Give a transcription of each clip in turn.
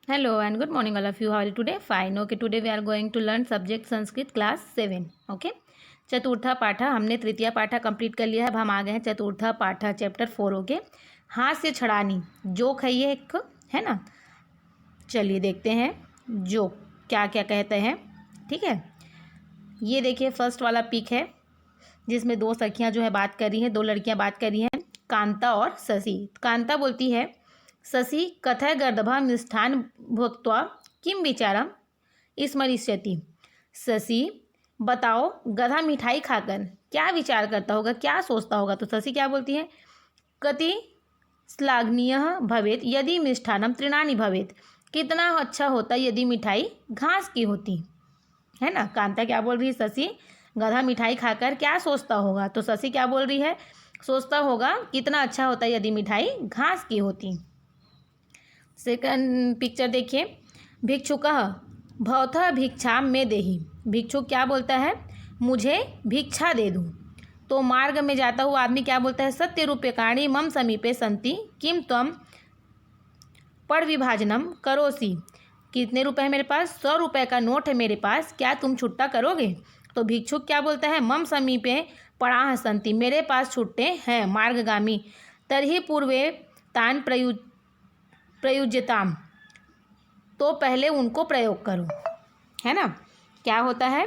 Hello and good morning all of you. How are you today? Fine. Okay, today we are going to learn subject Sanskrit class 7. Okay. चतुर्था पाठा हमने तृतीय पाठा complete कर लिया है। अब हम आ गए हैं चतुर्था पाठा चैप्टर 4। ओके। हास्य छड़ानी जोक है ये एक, है ना। चलिए देखते हैं जोक क्या क्या कहते हैं। ठीक है, ये देखिए फर्स्ट वाला पिक है जिसमें दो सखियां जो है बात कर रही हैं, दो लड़कियां बात कर रही हैं, कांता और शशि। कांता बोलती है, शशि कथय गर्दभा मिष्ठान भुक्त्वा किम विचारम स्मरिष्यति। शशि बताओ गधा मिठाई खाकर क्या विचार करता होगा, क्या सोचता होगा। तो शशि क्या बोलती है, कति श्लाघनीय भवेत यदि मिष्ठानम तृणानि भवेत। कितना अच्छा होता यदि मिठाई घास की होती, है ना। कांता क्या बोल रही है, शशि गधा मिठाई खाकर क्या सोचता होगा। तो शशि क्या बोल रही है, सोचता होगा कितना अच्छा होता यदि मिठाई घास की होती। सेकंड पिक्चर देखिए, भिक्षुकः भवतः भिक्षाम में देहि। भिक्षुक क्या बोलता है, मुझे भिक्षा दे दूँ। तो मार्ग में जाता हुआ आदमी क्या बोलता है, सत्य रूप्यकाणि मम समीपे सन्ति किम त्वम पर विभाजनम करोसि। कितने रुपए है मेरे पास, 100 रुपये का नोट है मेरे पास, क्या तुम छुट्टा करोगे। तो भिक्षुक क्या बोलता है, मम समीपे पड़ाह सन्ति, मेरे पास छुट्टे हैं मार्गगामी। तर्हि पूर्वे तान प्रयुज्यताम, तो पहले उनको प्रयोग करो, है ना। क्या होता है,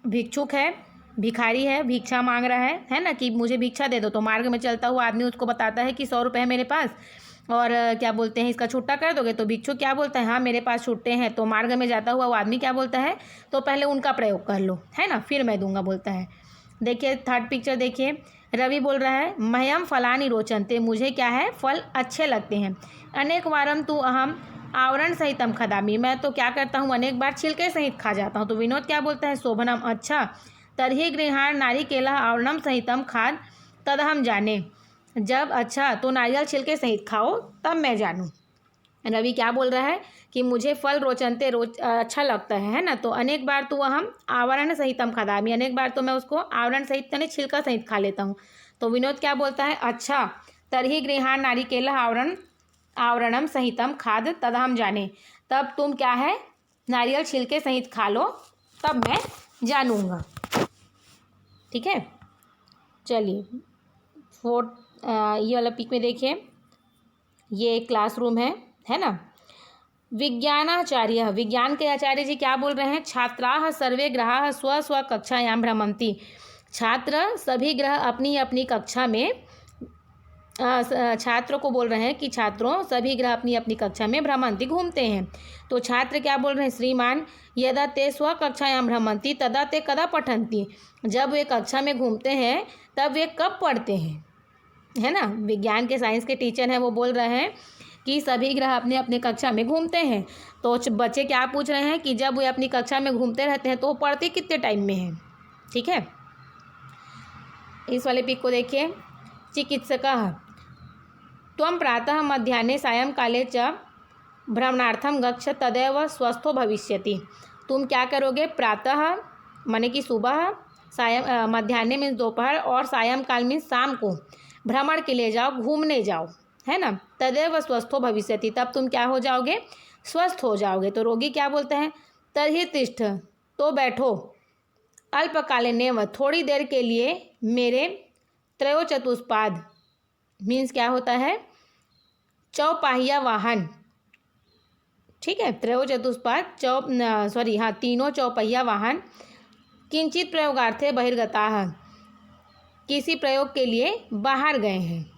भिक्षुक है, भिखारी है, भिक्षा मांग रहा है ना, कि मुझे भिक्षा दे दो। तो मार्ग में चलता हुआ आदमी उसको बताता है कि 100 रुपये है मेरे पास और क्या बोलते हैं, इसका छुट्टा कर दोगे। तो भिक्षुक क्या बोलता है, हाँ मेरे पास छुट्टे हैं। तो मार्ग में जाता हुआ वो आदमी क्या बोलता है, तो पहले उनका प्रयोग कर लो, है ना, फिर मैं दूंगा बोलता है। देखिए थर्ड पिक्चर देखिए, रवि बोल रहा है, मह्यम फलानि रोचन्ते, मुझे क्या है, फल अच्छे लगते हैं। अनेक वारम तु अहम आवरण सहितम खदामी, मैं तो क्या करता हूँ, अनेक बार छिलके सहित खा जाता हूँ। तो विनोद क्या बोलता है, शोभनम, अच्छा। तरही गृहाण नारिकेला आवरणम सहितम खाद तदहम जाने, जब अच्छा तो नारियल छिलके सहित खाओ तब मैं जानूँ। रवि क्या बोल रहा है कि मुझे फल रोचनते अच्छा लगता है ना। तो अनेक बार तो हम आवरण सहित हम खादामी, अनेक बार तो मैं उसको आवरण सहित यानी छिलका सहित खा लेता हूँ। तो विनोद क्या बोलता है, अच्छा। तरही गृहाण नारिकेला आवरणम सहितम खाद तदहम जाने, तब तुम क्या है, नारियल छिलके सहित खा लो तब मैं जानूँगा। ठीक है, चलिए फोर्थ ये वाला पिक में देखिए, ये एक क्लासरूम है ना। विज्ञानाचार्य, विज्ञान के आचार्य जी क्या बोल रहे हैं, छात्राः सर्वे ग्रहाः स्व स्व कक्षायां भ्रमन्ति। छात्र सभी ग्रह अपनी अपनी कक्षा में, छात्र को बोल रहे हैं कि छात्रों सभी ग्रह अपनी अपनी कक्षा में भ्रमन्ति, घूमते हैं। तो छात्र क्या बोल रहे हैं, श्रीमान यदा ते स्व कक्षायां भ्रमन्ति तदा ते कदा पठन्ति, जब वे कक्षा में घूमते हैं तब वे कब पढ़ते हैं, है ना। विज्ञान के साइंस के टीचर हैं, वो बोल रहे हैं कि सभी ग्रह अपने अपने कक्षा में घूमते हैं। तो बच्चे क्या पूछ रहे हैं कि जब वे अपनी कक्षा में घूमते रहते हैं तो वो पढ़ते कितने टाइम में हैं। ठीक है, इस वाले पिक को देखिए, चिकित्सकः त्वं प्रातः मध्याह्ने सायंकाले च भ्रमणार्थम गच्छ तदेव स्वस्थो भविष्यति। तुम क्या करोगे, प्रातः माने कि सुबह, मध्याह्न मीन्स दोपहर, और सायंकाल मीन्स शाम को भ्रमण के लिए जाओ, घूमने जाओ, है ना। तदेव स्वस्थो भविष्यति, तब तुम क्या हो जाओगे, स्वस्थ हो जाओगे। तो रोगी क्या बोलते हैं, तर्हि तिष्ठ, तो बैठो, अल्पकालिनेव, थोड़ी देर के लिए, मेरे त्रयोचतुष्पाद मीन्स क्या होता है, चौपाहिया वाहन। ठीक है, त्रयोचतुष्पाद तीनों चौपहिया वाहन, किंचित प्रयोगार्थे बहिर्गताः, किसी प्रयोग के लिए बाहर गए हैं।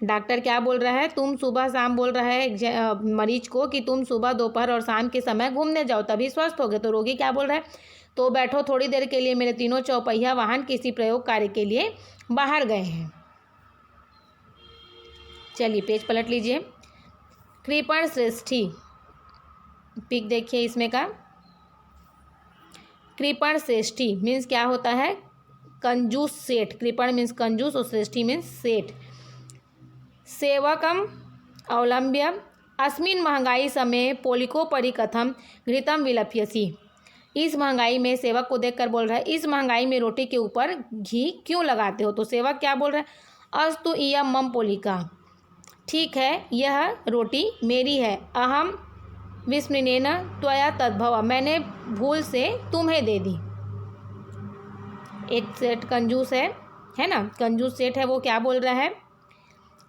डॉक्टर क्या बोल रहा है, तुम सुबह शाम बोल रहा है मरीज को कि तुम सुबह दोपहर और शाम के समय घूमने जाओ तभी स्वस्थ होगे। तो रोगी क्या बोल रहा है, तो बैठो थोड़ी देर के लिए, मेरे तीनों चौपहिया वाहन किसी प्रयोग कार्य के लिए बाहर गए हैं। चलिए पेज पलट लीजिए, कृपण श्रेष्ठी पिक देखिए इसमें का, कृपण श्रेष्ठी मीन्स क्या होता है, कंजूस सेठ। कृपण मीन्स कंजूस और श्रेष्ठी मीन्स सेठ। सेवकम अवलंब्य अस्मिन महंगाई समय पोलिकोपरि कथम घृतम विलप्यसी। इस महंगाई में, सेवक को देखकर बोल रहा है, इस महंगाई में रोटी के ऊपर घी क्यों लगाते हो। तो सेवक क्या बोल रहा है, अस्तु इयम मम पोलिका, ठीक है, यह रोटी मेरी है। अहम विस्मृतेन त्वया तद्भव, मैंने भूल से तुम्हें दे दी। एक सेठ कंजूस है ना, कंजूस सेठ है, वो क्या बोल रहा है,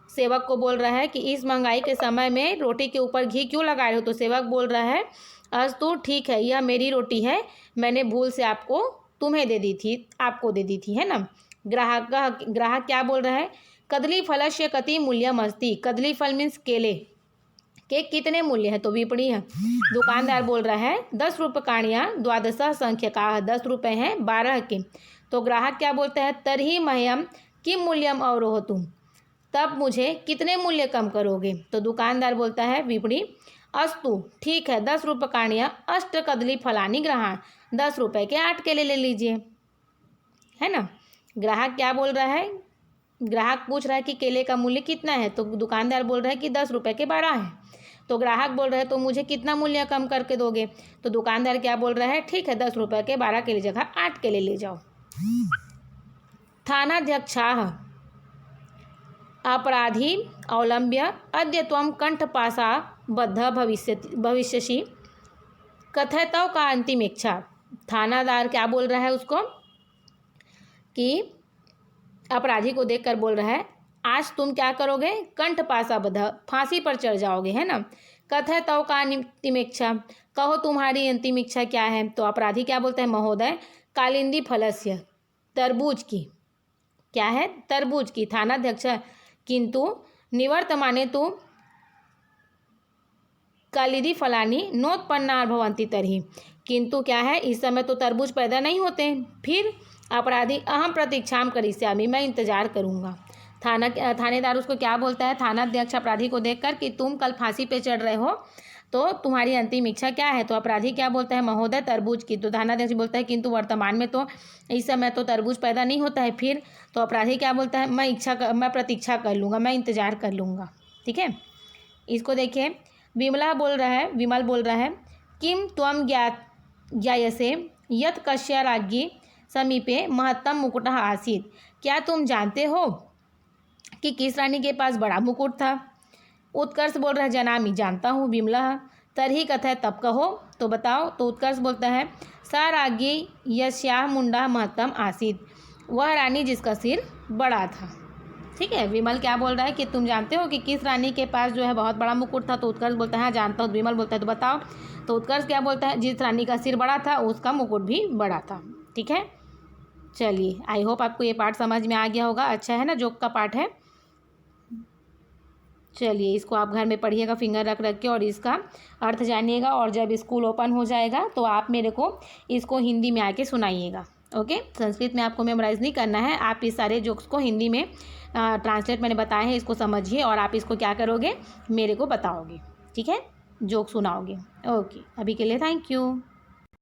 सेवक को बोल रहा है कि इस महंगाई के समय में रोटी के ऊपर घी क्यों लगा रहे हो। तो सेवक बोल रहा है अस्तु ठीक है, यह मेरी रोटी है, मैंने भूल से आपको तुम्हें दे दी थी, आपको दे दी थी, है ना। ग्राहक क्या बोल रहा है, कदली फलस्य कति मूल्यम अस्ति, कदली फल मीन्स केले के कितने मूल्य है। तो विपणी है। दुकानदार बोल रहा है 10 रूप्यकाणियाँ द्वादश संख्यकाः, 10 रुपये हैं 12 के। तो ग्राहक क्या बोलता है, तरही मह्यम किम मूल्यम अवरोहतुम, तब मुझे कितने मूल्य कम करोगे। तो दुकानदार बोलता है विपणी अस्तु ठीक है, 10 रूप्यकाणियाँ अष्ट कदली फलानी ग्रहाण, 10 रुपये के 8 केले ले लीजिए, है ना। ग्राहक क्या बोल रहा है, ग्राहक पूछ रहा है कि केले का मूल्य कितना है। तो दुकानदार बोल रहा है कि 10 रुपये के 12 है। तो ग्राहक बोल रहा है तो मुझे कितना मूल्य कम करके दोगे। तो दुकानदार क्या बोल रहा है, ठीक है 10 रुपये के 12 के जगह 8 केले ले जाओ। थानाध्यक्षाः अपराधी अवलंब्य अद्य त्वं कंठपाशा बद्ध भविष्यसि कथयतव का अंतिम इच्छा। थानादार क्या बोल रहा है उसको कि अपराधी को देखकर बोल रहा है आज तुम क्या करोगे, कंठपाशा बद्ध, फांसी पर चढ़ जाओगे, है ना। कथयतव का अंतिम इच्छा, कहो तुम्हारी अंतिम इच्छा क्या है। तो अपराधी क्या बोलता है, महोदय कालिंदी फलस्य, तरबूज की, क्या है, तरबूज की। थानाध्यक्ष किंतु निवर्तमाने तो कालिदी फलानी नोत्पन्ना भवंती तरही, किंतु क्या है, इस समय तो तरबूज पैदा नहीं होते। फिर अपराधी अहम प्रतीक्षाम करिष्यामि, मैं इंतजार करूँगा। थानेदार उसको क्या बोलता है, थानाध्यक्ष अपराधी को देखकर कि तुम कल फांसी पे चढ़ रहे हो, तो तुम्हारी अंतिम इच्छा क्या है। तो अपराधी क्या बोलता है, महोदय तरबूज की। तो थानाध्यक्ष बोलता है किंतु वर्तमान में तो इस समय तो तरबूज पैदा नहीं होता है। फिर तो अपराधी क्या बोलता है, मैं प्रतीक्षा कर लूँगा, मैं इंतजार कर लूँगा। ठीक है, इसको देखिए। विमल बोल रहा है किम त्वं ज्ञायसे यत् कस्य राज्ञी समीपे महत्तम मुकुटः आसीत्, क्या तुम जानते हो कि किस रानी के पास बड़ा मुकुट था। उत्कर्ष बोल रहा है जनामि, जानता हूँ। विमला तरही कथय, तब कहो, तो बताओ। तो उत्कर्ष बोलता है सा राज्ञी यस्याः मुंडा महत्तम आसीत्, वह रानी जिसका सिर बड़ा था। ठीक है, विमल क्या बोल रहा है कि तुम जानते हो कि किस रानी के पास जो है बहुत बड़ा मुकुट था। तो उत्कर्ष बोलता है हाँ जानता हूँ। विमल बोलता है तो बताओ। तो उत्कर्ष क्या बोलता है, जिस रानी का सिर बड़ा था उसका मुकुट भी बड़ा था। ठीक है, चलिए आई होप आपको ये पार्ट समझ में आ गया होगा। अच्छा है ना, जोक का पार्ट है। चलिए इसको आप घर में पढ़िएगा फिंगर रख के और इसका अर्थ जानिएगा, और जब स्कूल ओपन हो जाएगा तो आप मेरे को इसको हिंदी में आके सुनाइएगा। ओके, संस्कृत में आपको मेमोराइज़ नहीं करना है, आप इस सारे जोक्स को हिंदी में ट्रांसलेट मैंने बताए हैं, इसको समझिए और आप इसको क्या करोगे, मेरे को बताओगे। ठीक है, जोक सुनाओगे। ओके, अभी के लिए थैंक यू।